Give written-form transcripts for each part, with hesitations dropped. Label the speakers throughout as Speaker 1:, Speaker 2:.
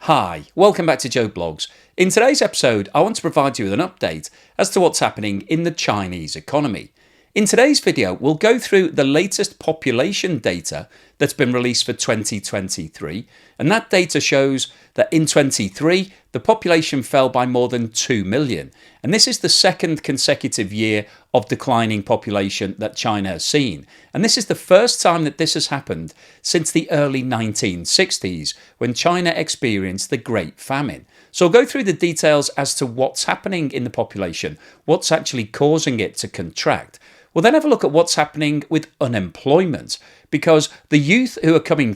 Speaker 1: Hi, welcome back to Joe Blogs. In today's episode, I want to provide you with an update as to what's happening in the Chinese economy. In today's video, we'll go through the latest population data that's been released for 2023, and that data shows that in 23 the population fell by more than 2 million, and this is the second consecutive year of declining population that China has seen, and this is the first time that this has happened since the early 1960s when China experienced the Great Famine. So I'll go through the details as to what's happening in the population, what's actually causing it to contract. We'll then have a look at what's happening with unemployment, because the youth who are coming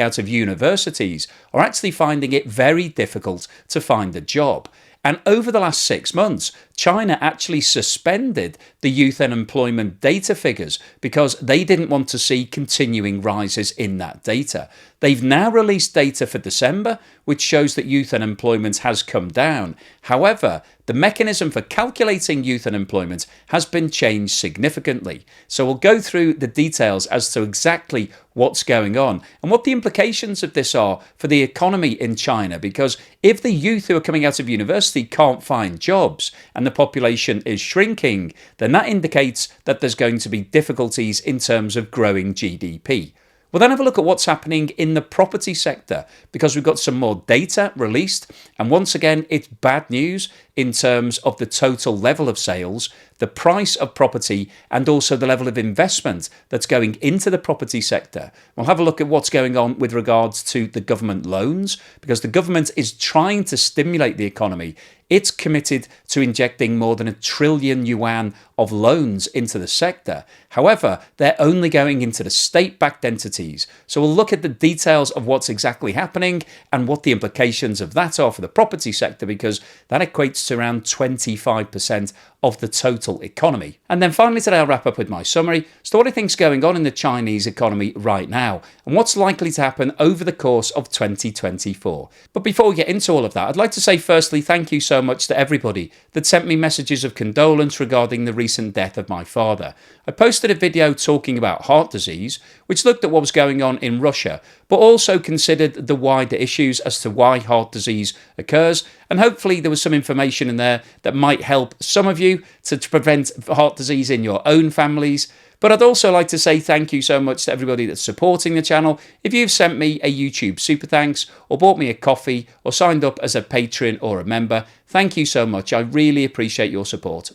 Speaker 1: out of universities are actually finding it very difficult to find a job. And over the last 6 months, China actually suspended the youth unemployment data figures because they didn't want to see continuing rises in that data. They've now released data for December, which shows that youth unemployment has come down. However, the mechanism for calculating youth unemployment has been changed significantly. So we'll go through the details as to exactly what's going on and what the implications of this are for the economy in China, because if the youth who are coming out of university can't find jobs and the population is shrinking, then that indicates that there's going to be difficulties in terms of growing GDP. We'll then have a look at what's happening in the property sector, because we've got some more data released, and once again it's bad news in terms of the total level of sales, the price of property, and also the level of investment that's going into the property sector. We'll have a look at what's going on with regards to the government loans, because the government is trying to stimulate the economy. It's committed to injecting more than 1 trillion yuan of loans into the sector. However, they're only going into the state-backed entities. So we'll look at the details of what's exactly happening and what the implications of that are for the property sector, because that equates to around 25% of the total economy. And then finally today I'll wrap up with my summary. So what do you think's going on in the Chinese economy right now, and what's likely to happen over the course of 2024. But before we get into all of that, I'd like to say firstly thank you so much to everybody that sent me messages of condolence regarding the recent death of my father. I posted a video talking about heart disease, which looked at what was going on in Russia, but also considered the wider issues as to why heart disease occurs, and hopefully there was some information in there that might help some of you to prevent heart disease in your own families. But I'd also like to say thank you so much to everybody that's supporting the channel. If you've sent me a YouTube super thanks, or bought me a coffee, or signed up as a patron or a member, thank you so much. I really appreciate your support.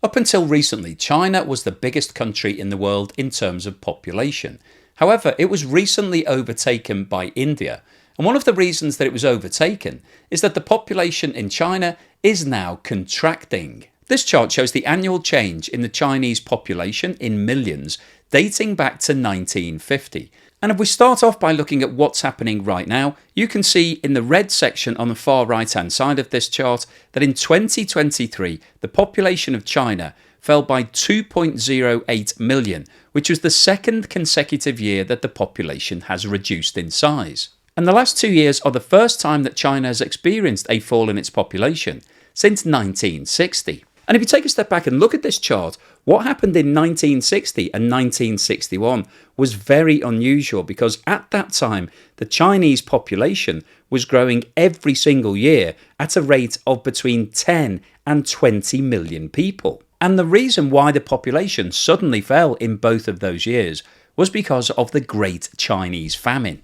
Speaker 1: Up until recently, China was the biggest country in the world in terms of population. However, it was recently overtaken by India. And one of the reasons that it was overtaken is that the population in China is now contracting. This chart shows the annual change in the Chinese population in millions dating back to 1950. And if we start off by looking at what's happening right now, you can see in the red section on the far right hand side of this chart that in 2023 the population of China fell by 2.08 million, which was the second consecutive year that the population has reduced in size. And the last 2 years are the first time that China has experienced a fall in its population since 1960. And if you take a step back and look at this chart, what happened in 1960 and 1961 was very unusual, because at that time the Chinese population was growing every single year at a rate of between 10 and 20 million people. And the reason why the population suddenly fell in both of those years was because of the Great Chinese Famine.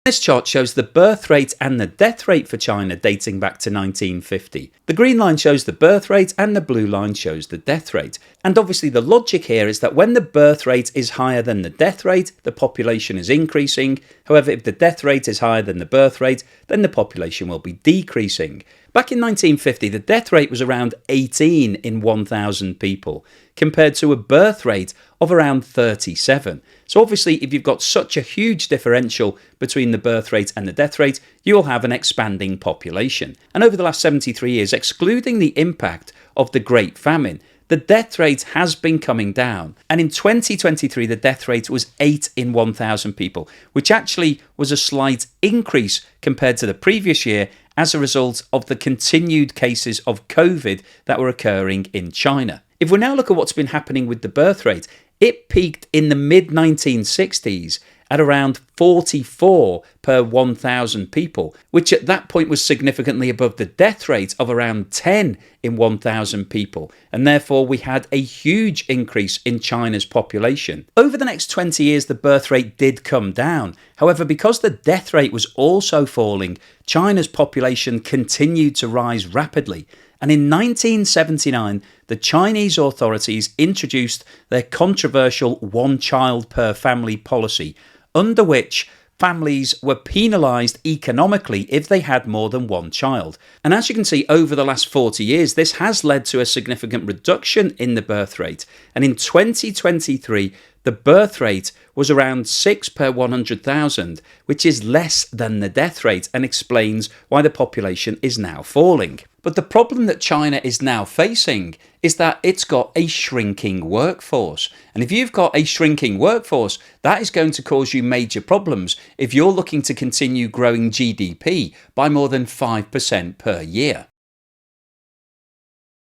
Speaker 1: This chart shows the birth rate and the death rate for China dating back to 1950. The green line shows the birth rate and the blue line shows the death rate. And obviously the logic here is that when the birth rate is higher than the death rate, the population is increasing. However, if the death rate is higher than the birth rate, then the population will be decreasing. Back in 1950, the death rate was around 18 in 1,000 people, compared to a birth rate of around 37. So obviously, if you've got such a huge differential between the birth rate and the death rate, you will have an expanding population. And over the last 73 years, excluding the impact of the Great Famine, the death rate has been coming down. And in 2023, the death rate was 8 in 1,000 people, which actually was a slight increase compared to the previous year as a result of the continued cases of COVID that were occurring in China. If we now look at what's been happening with the birth rate, it peaked in the mid-1960s at around 44 per 1,000 people, which at that point was significantly above the death rate of around 10 in 1,000 people, and therefore we had a huge increase in China's population. Over the next 20 years, the birth rate did come down. However, because the death rate was also falling, China's population continued to rise rapidly. And in 1979, the Chinese authorities introduced their controversial one child per family policy, under which families were penalised economically if they had more than one child. And as you can see, over the last 40 years, this has led to a significant reduction in the birth rate. And in 2023, the birth rate was around 6 per 100,000, which is less than the death rate and explains why the population is now falling. But the problem that China is now facing is that it's got a shrinking workforce. And if you've got a shrinking workforce, that is going to cause you major problems if you're looking to continue growing GDP by more than 5% per year.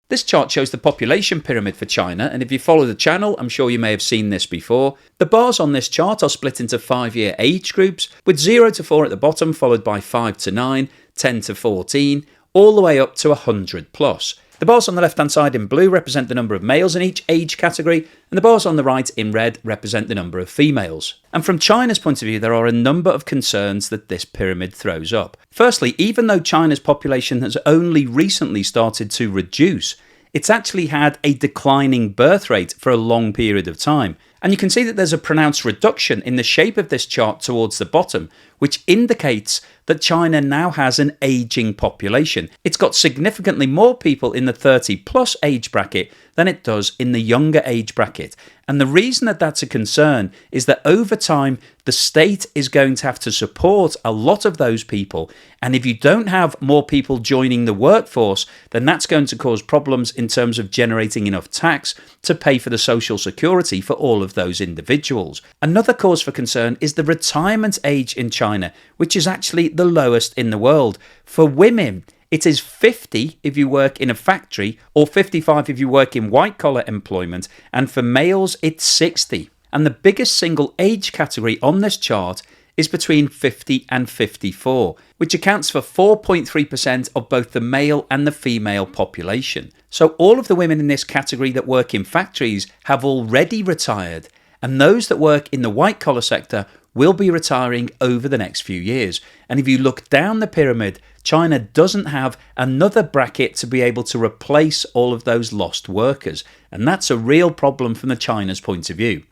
Speaker 1: This chart shows the population pyramid for China, and if you follow the channel, I'm sure you may have seen this before. The bars on this chart are split into 5-year age groups, with 0 to 4 at the bottom, followed by 5 to 9, 10 to 14, all the way up to 100 plus. The bars on the left-hand side in blue represent the number of males in each age category, and the bars on the right in red represent the number of females. And from China's point of view, there are a number of concerns that this pyramid throws up. Firstly, even though China's population has only recently started to reduce, it's actually had a declining birth rate for a long period of time. And you can see that there's a pronounced reduction in the shape of this chart towards the bottom, which indicates that China now has an aging population. It's got significantly more people in the 30 plus age bracket than it does in the younger age bracket. And the reason that that's a concern is that over time, the state is going to have to support a lot of those people. And if you don't have more people joining the workforce, then that's going to cause problems in terms of generating enough tax to pay for the social security for all of those individuals. Another cause for concern is the retirement age in China, which is actually the lowest in the world. For women, it is 50 if you work in a factory, or 55 if you work in white-collar employment, and for males it's 60. And the biggest single age category on this chart is between 50 and 54, which accounts for 4.3% of both the male and the female population. So all of the women in this category that work in factories have already retired, and those that work in the white-collar sector will be retiring over the next few years. And if you look down the pyramid, China doesn't have another bracket to be able to replace all of those lost workers. And that's a real problem from China's point of view.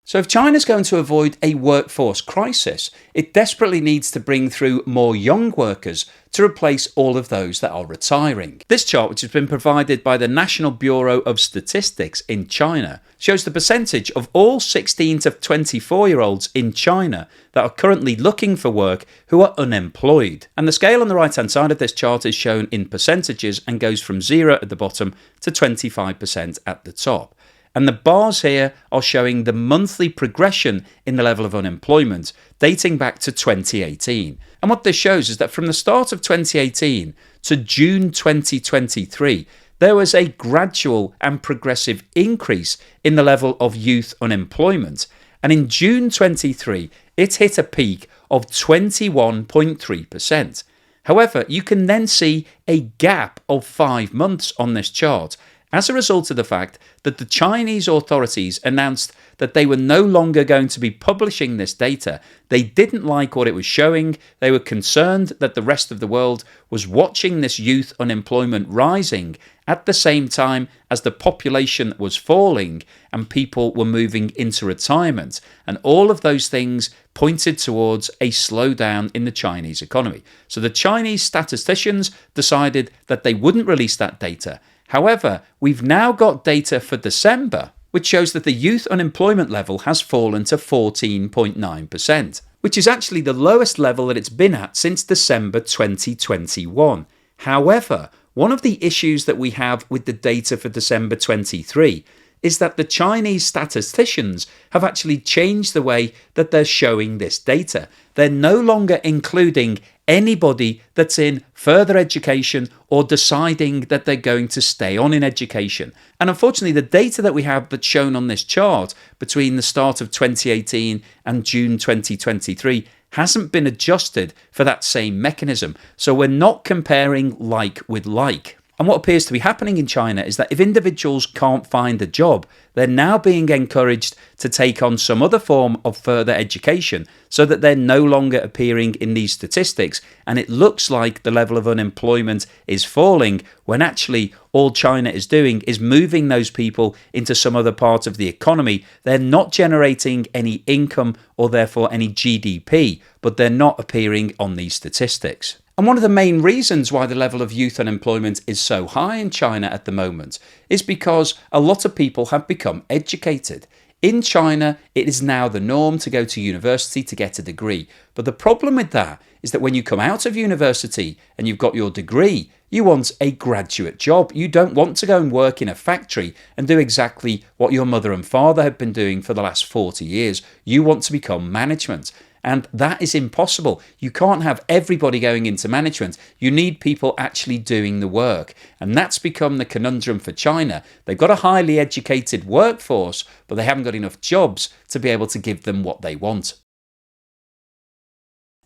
Speaker 1: So if China's going to avoid a workforce crisis, it desperately needs to bring through more young workers to replace all of those that are retiring. This chart, which has been provided by the National Bureau of Statistics in China, shows the percentage of all 16 to 24-year-olds in China that are currently looking for work who are unemployed. And the scale on the right-hand side of this chart is shown in percentages and goes from 0 at the bottom to 25% at the top. And the bars here are showing the monthly progression in the level of unemployment dating back to 2018. And what this shows is that from the start of 2018 to June 2023, there was a gradual and progressive increase in the level of youth unemployment. And in June 23, it hit a peak of 21.3%. However, you can then see a gap of 5 months on this chart as a result of the fact that the Chinese authorities announced that they were no longer going to be publishing this data. They didn't like what it was showing. They were concerned that the rest of the world was watching this youth unemployment rising at the same time as the population was falling and people were moving into retirement. And all of those things pointed towards a slowdown in the Chinese economy. So the Chinese statisticians decided that they wouldn't release that data. However, we've now got data for December, which shows that the youth unemployment level has fallen to 14.9%, which is actually the lowest level that it's been at since December 2021. However, one of the issues that we have with the data for December 23 is that the Chinese statisticians have actually changed the way that they're showing this data. They're no longer including anybody that's in further education or deciding that they're going to stay on in education. And unfortunately, the data that we have that's shown on this chart between the start of 2018 and June 2023 hasn't been adjusted for that same mechanism. So we're not comparing like with like. And what appears to be happening in China is that if individuals can't find a job, they're now being encouraged to take on some other form of further education so that they're no longer appearing in these statistics. And it looks like the level of unemployment is falling when actually all China is doing is moving those people into some other part of the economy. They're not generating any income or therefore any GDP, but they're not appearing on these statistics. And one of the main reasons why the level of youth unemployment is so high in China at the moment is because a lot of people have become educated. In China, it is now the norm to go to university to get a degree. But the problem with that is that when you come out of university and you've got your degree, you want a graduate job. You don't want to go and work in a factory and do exactly what your mother and father have been doing for the last 40 years. You want to become management. And that is impossible. You can't have everybody going into management. You need people actually doing the work. And that's become the conundrum for China. They've got a highly educated workforce, but they haven't got enough jobs to be able to give them what they want.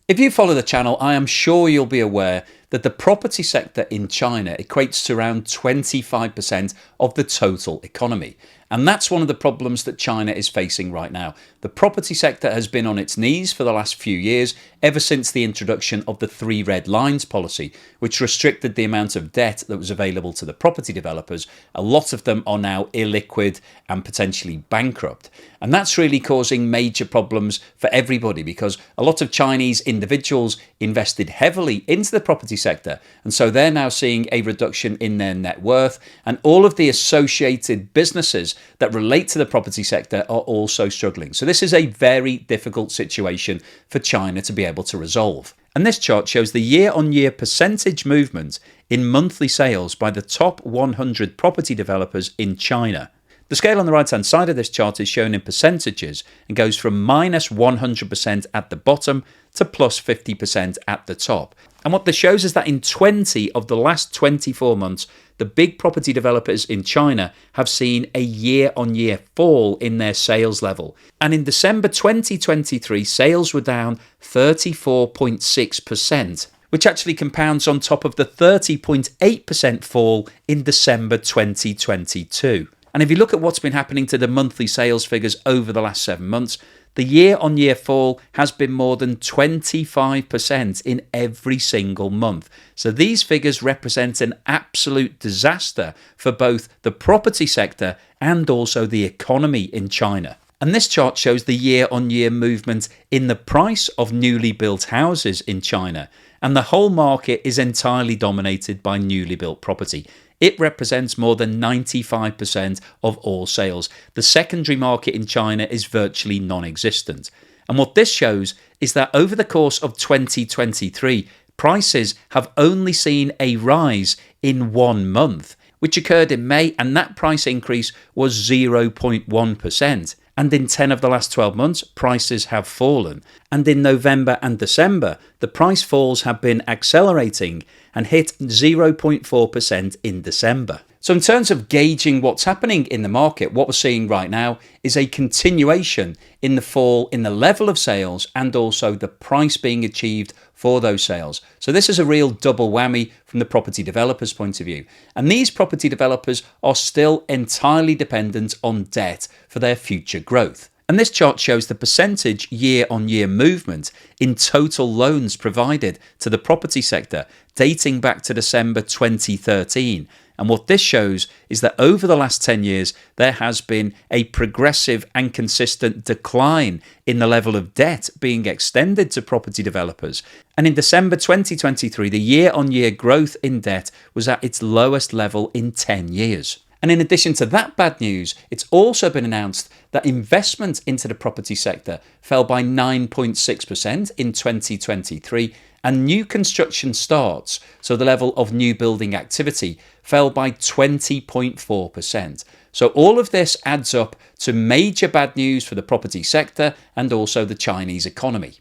Speaker 1: If you follow the channel, I am sure you'll be aware that the property sector in China equates to around 25% of the total economy. And that's one of the problems that China is facing right now. The property sector has been on its knees for the last few years, ever since the introduction of the 3 red lines policy, which restricted the amount of debt that was available to the property developers. A lot of them are now illiquid and potentially bankrupt. And that's really causing major problems for everybody because a lot of Chinese individuals invested heavily into the property sector. And so they're now seeing a reduction in their net worth, and all of the associated businesses that relate to the property sector are also struggling. So this is a very difficult situation for China to be able to resolve. And this chart shows the year-on-year percentage movement in monthly sales by the top 100 property developers in China. The scale on the right-hand side of this chart is shown in percentages and goes from minus 100% at the bottom to plus 50% at the top. And what this shows is that in 20 of the last 24 months, the big property developers in China have seen a year-on-year fall in their sales level. And in December 2023, sales were down 34.6%, which actually compounds on top of the 30.8% fall in December 2022. And if you look at what's been happening to the monthly sales figures over the last 7 months, the year-on-year fall has been more than 25% in every single month. So these figures represent an absolute disaster for both the property sector and also the economy in China. And this chart shows the year-on-year movement in the price of newly built houses in China. And the whole market is entirely dominated by newly built property. It represents more than 95% of all sales. The secondary market in China is virtually non-existent. And what this shows is that over the course of 2023, prices have only seen a rise in 1 month, which occurred in May, and that price increase was 0.1%. And in 10 of the last 12 months, prices have fallen. And in November and December, the price falls have been accelerating and hit 0.4% in December. So in terms of gauging what's happening in the market, what we're seeing right now is a continuation in the fall in the level of sales and also the price being achieved for those sales. So this is a real double whammy from the property developers' point of view. And these property developers are still entirely dependent on debt for their future growth. And this chart shows the percentage year-on-year movement in total loans provided to the property sector dating back to December 2013. And what this shows is that over the last 10 years, there has been a progressive and consistent decline in the level of debt being extended to property developers. And in December 2023, the year-on-year growth in debt was at its lowest level in 10 years. And in addition to that bad news, it's also been announced that investment into the property sector fell by 9.6% in 2023, and new construction starts, so the level of new building activity, fell by 20.4%. So all of this adds up to major bad news for the property sector and also the Chinese economy.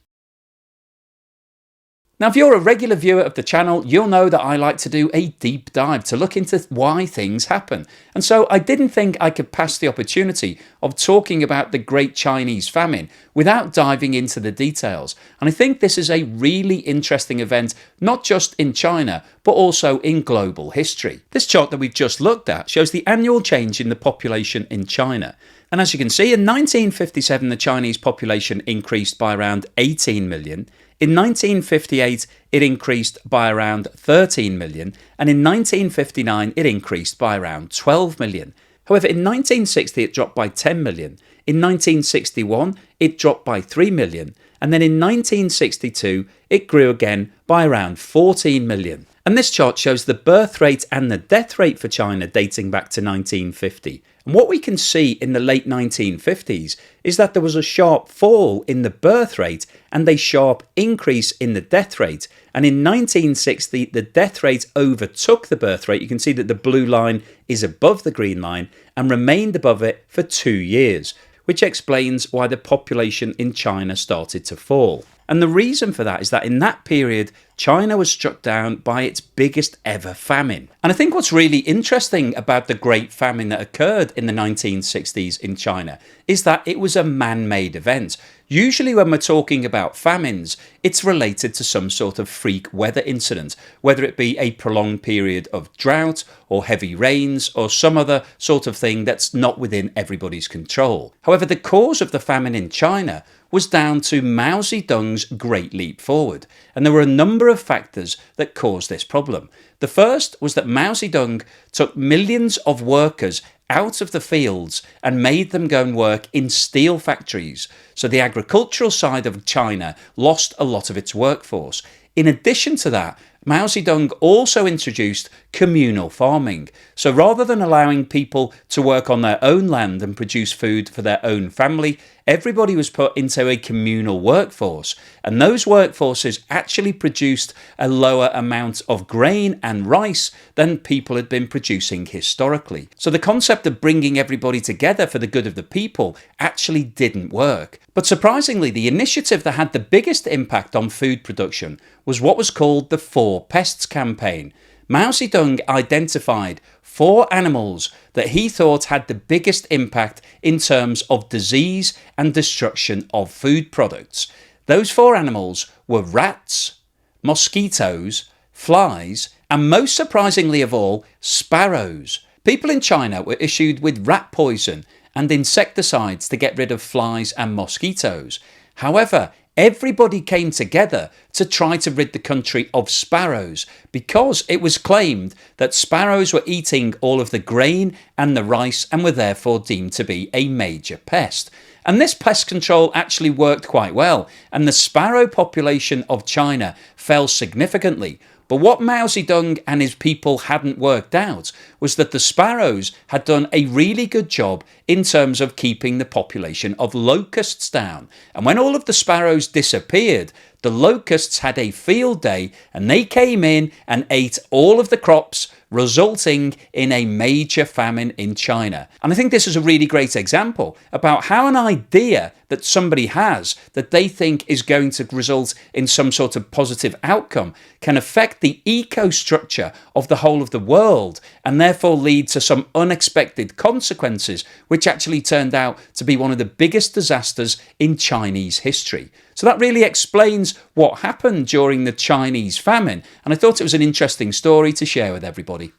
Speaker 1: Now, if you're a regular viewer of the channel, you'll know that I like to do a deep dive to look into why things happen. And so I didn't think I could pass the opportunity of talking about the Great Chinese Famine without diving into the details. And I think this is a really interesting event, not just in China, but also in global history. This chart that we've just looked at shows the annual change in the population in China. And as you can see, in 1957, the Chinese population increased by around 18 million. In 1958, it increased by around 13 million, and in 1959, it increased by around 12 million. However, in 1960, it dropped by 10 million. In 1961, it dropped by 3 million, and then in 1962, it grew again by around 14 million. And this chart shows the birth rate and the death rate for China dating back to 1950. And what we can see in the late 1950s is that there was a sharp fall in the birth rate and a sharp increase in the death rate. And in 1960, the death rate overtook the birth rate. You can see that the blue line is above the green line and remained above it for 2 years, which explains why the population in China started to fall. And the reason for that is that in that period, China was struck down by its biggest ever famine. And I think what's really interesting about the Great Famine that occurred in the 1960s in China is that it was a man-made event. Usually when we're talking about famines, it's related to some sort of freak weather incident, whether it be a prolonged period of drought or heavy rains or some other sort of thing that's not within everybody's control. However, the cause of the famine in China was down to Mao Zedong's Great Leap Forward. And there were a number of factors that caused this problem. The first was that Mao Zedong took millions of workers out of the fields and made them go and work in steel factories. So the agricultural side of China lost a lot of its workforce. In addition to that, Mao Zedong also introduced communal farming. So rather than allowing people to work on their own land and produce food for their own family, everybody was put into a communal workforce. And those workforces actually produced a lower amount of grain and rice than people had been producing historically. So the concept of bringing everybody together for the good of the people actually didn't work. But surprisingly, the initiative that had the biggest impact on food production was what was called the Four Pests campaign. Mao Zedong identified 4 animals that he thought had the biggest impact in terms of disease and destruction of food products. Those 4 animals were rats, mosquitoes, flies, and most surprisingly of all, sparrows. People in China were issued with rat poison and insecticides to get rid of flies and mosquitoes. However, everybody came together to try to rid the country of sparrows because it was claimed that sparrows were eating all of the grain and the rice and were therefore deemed to be a major pest. And this pest control actually worked quite well, and the sparrow population of China fell significantly. But what Mao Zedong and his people hadn't worked out was that the sparrows had done a really good job in terms of keeping the population of locusts down. And when all of the sparrows disappeared, the locusts had a field day and they came in and ate all of the crops, resulting in a major famine in China. And I think this is a really great example about how an idea that somebody has that they think is going to result in some sort of positive outcome can affect the eco-structure of the whole of the world and therefore lead to some unexpected consequences, which actually turned out to be one of the biggest disasters in Chinese history. So that really explains what happened during the Chinese famine, and I thought it was an interesting story to share with everybody.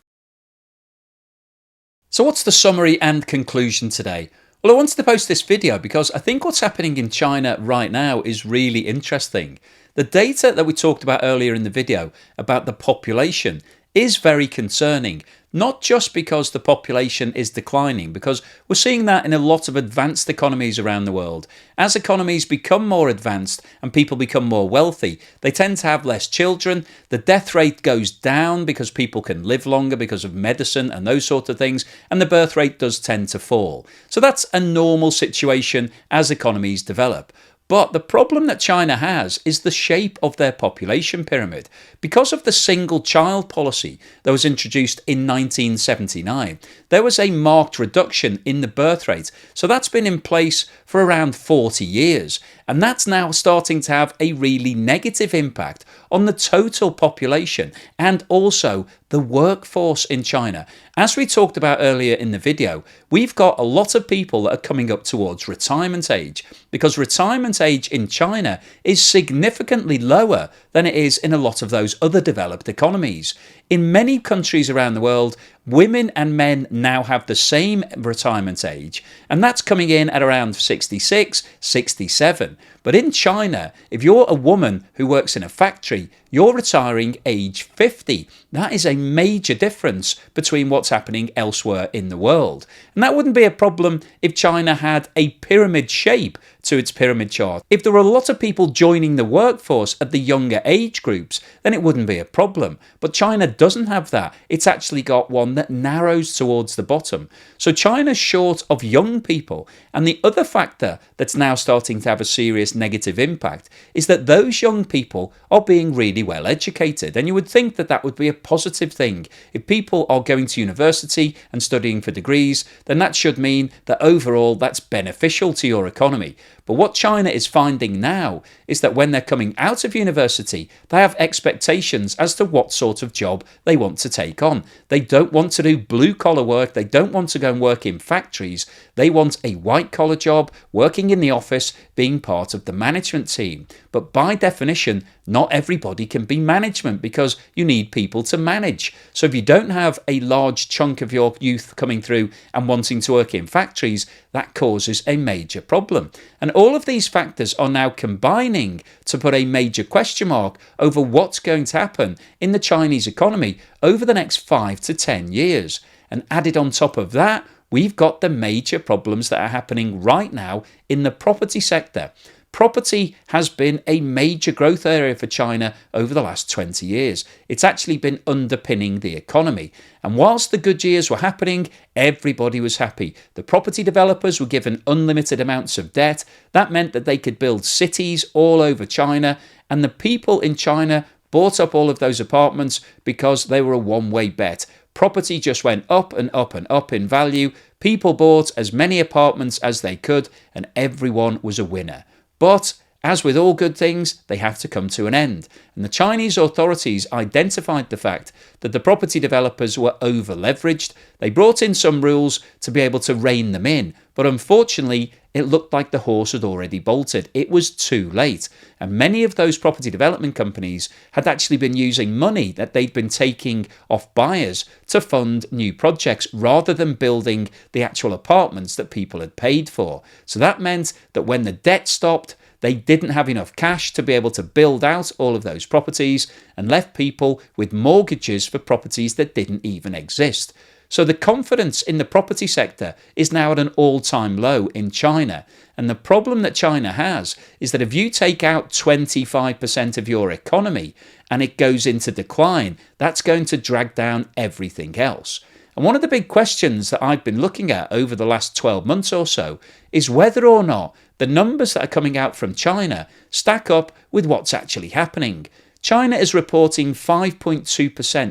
Speaker 1: So what's the summary and conclusion today? Well, I wanted to post this video because I think what's happening in China right now is really interesting. The data that we talked about earlier in the video about the population is very concerning, not just because the population is declining, because we're seeing that in a lot of advanced economies around the world. As economies become more advanced and people become more wealthy, they tend to have less children. The death rate goes down because people can live longer because of medicine and those sorts of things, and the birth rate does tend to fall. So that's a normal situation as economies develop. But the problem that China has is the shape of their population pyramid. Because of the single child policy that was introduced in 1979, there was a marked reduction in the birth rate. So that's been in place for around 40 years. And that's now starting to have a really negative impact on the total population and also the workforce in China. As we talked about earlier in the video, we've got a lot of people that are coming up towards retirement age, because retirement age in China is significantly lower than it is in a lot of those other developed economies. In many countries around the world, women and men now have the same retirement age, and that's coming in at around 66, 67. But in China, if you're a woman who works in a factory, you're retiring age 50. That is a major difference between what's happening elsewhere in the world. And that wouldn't be a problem if China had a pyramid shape to its pyramid chart. If there were a lot of people joining the workforce at the younger age groups, then it wouldn't be a problem. But China doesn't have that. It's actually got one that narrows towards the bottom. So China's short of young people. And the other factor that's now starting to have a serious negative impact is that those young people are being really well educated. And you would think that that would be a positive thing. If people are going to university and studying for degrees, then that should mean that overall that's beneficial to your economy. But what China is finding now is that when they're coming out of university, they have expectations as to what sort of job they want to take on. They don't want to do blue-collar work. They don't want to go and work in factories. They want a white-collar job, working in the office, being part of the management team. But by definition, not everybody can be management because you need people to manage. So if you don't have a large chunk of your youth coming through and wanting to work in factories, that causes a major problem. And all of these factors are now combining to put a major question mark over what's going to happen in the Chinese economy over the next 5 to 10 years. And added on top of that, we've got the major problems that are happening right now in the property sector. Property has been a major growth area for China over the last 20 years. It's actually been underpinning the economy. And whilst the good years were happening, everybody was happy. The property developers were given unlimited amounts of debt. That meant that they could build cities all over China. And the people in China bought up all of those apartments because they were a one-way bet. Property just went up and up and up in value. People bought as many apartments as they could, and everyone was a winner. But as with all good things, they have to come to an end. And the Chinese authorities identified the fact that the property developers were over-leveraged. They brought in some rules to be able to rein them in. But unfortunately, it looked like the horse had already bolted. It was too late. And many of those property development companies had actually been using money that they'd been taking off buyers to fund new projects rather than building the actual apartments that people had paid for. So that meant that when the debt stopped, they didn't have enough cash to be able to build out all of those properties and left people with mortgages for properties that didn't even exist. So the confidence in the property sector is now at an all-time low in China. And the problem that China has is that if you take out 25% of your economy and it goes into decline, that's going to drag down everything else. And one of the big questions that I've been looking at over the last 12 months or so is whether or not the numbers that are coming out from China stack up with what's actually happening. China is reporting 5.2%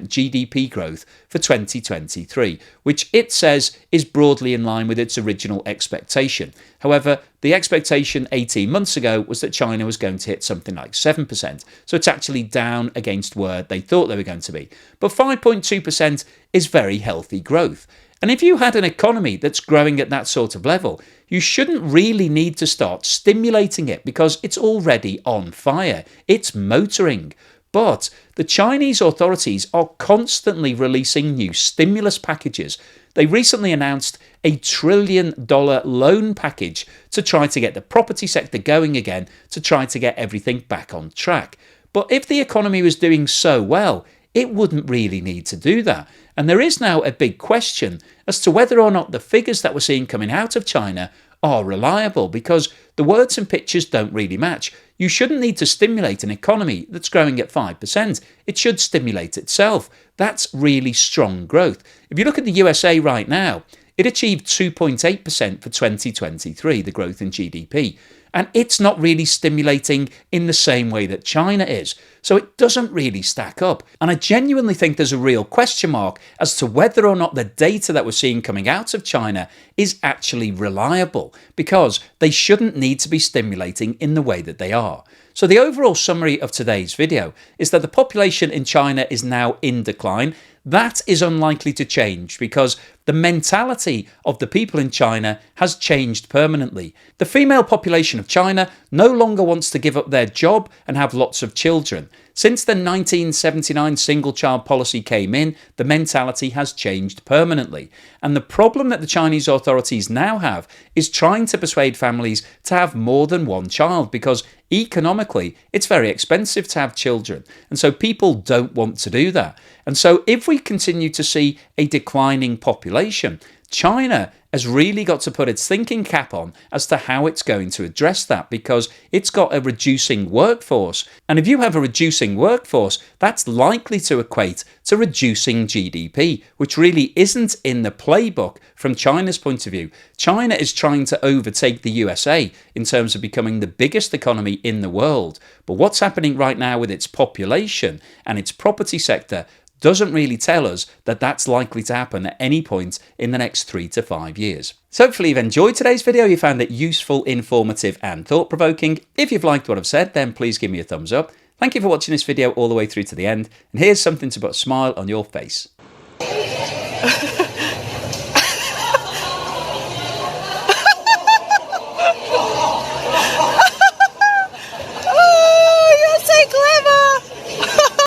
Speaker 1: GDP growth for 2023, which it says is broadly in line with its original expectation. However, the expectation 18 months ago was that China was going to hit something like 7%. So it's actually down against where they thought they were going to be. But 5.2% is very healthy growth. And if you had an economy that's growing at that sort of level, you shouldn't really need to start stimulating it because it's already on fire. It's motoring. But the Chinese authorities are constantly releasing new stimulus packages. They recently announced a $1 trillion loan package to try to get the property sector going again, to try to get everything back on track. But if the economy was doing so well, it wouldn't really need to do that. And there is now a big question as to whether or not the figures that we're seeing coming out of China are reliable, because the words and pictures don't really match. You shouldn't need to stimulate an economy that's growing at 5%. It should stimulate itself. That's really strong growth. If you look at the USA right now, it achieved 2.8% for 2023, the growth in GDP. And it's not really stimulating in the same way that China is. So it doesn't really stack up. And I genuinely think there's a real question mark as to whether or not the data that we're seeing coming out of China is actually reliable, because they shouldn't need to be stimulating in the way that they are. So the overall summary of today's video is that the population in China is now in decline. That is unlikely to change because the mentality of the people in China has changed permanently. The female population of China no longer wants to give up their job and have lots of children. Since the 1979 single child policy came in, the mentality has changed permanently. And the problem that the Chinese authorities now have is trying to persuade families to have more than one child, because economically it's very expensive to have children. And so people don't want to do that. And so if we continue to see a declining population, China has really got to put its thinking cap on as to how it's going to address that, because it's got a reducing workforce. And if you have a reducing workforce, that's likely to equate to reducing GDP, which really isn't in the playbook from China's point of view. China is trying to overtake the USA in terms of becoming the biggest economy in the world. But what's happening right now with its population and its property sector doesn't really tell us that that's likely to happen at any point in the next 3 to 5 years. So hopefully you've enjoyed today's video, you found it useful, informative and thought-provoking. If you've liked what I've said, then please give me a thumbs up. Thank you for watching this video all the way through to the end, and here's something to put a smile on your face.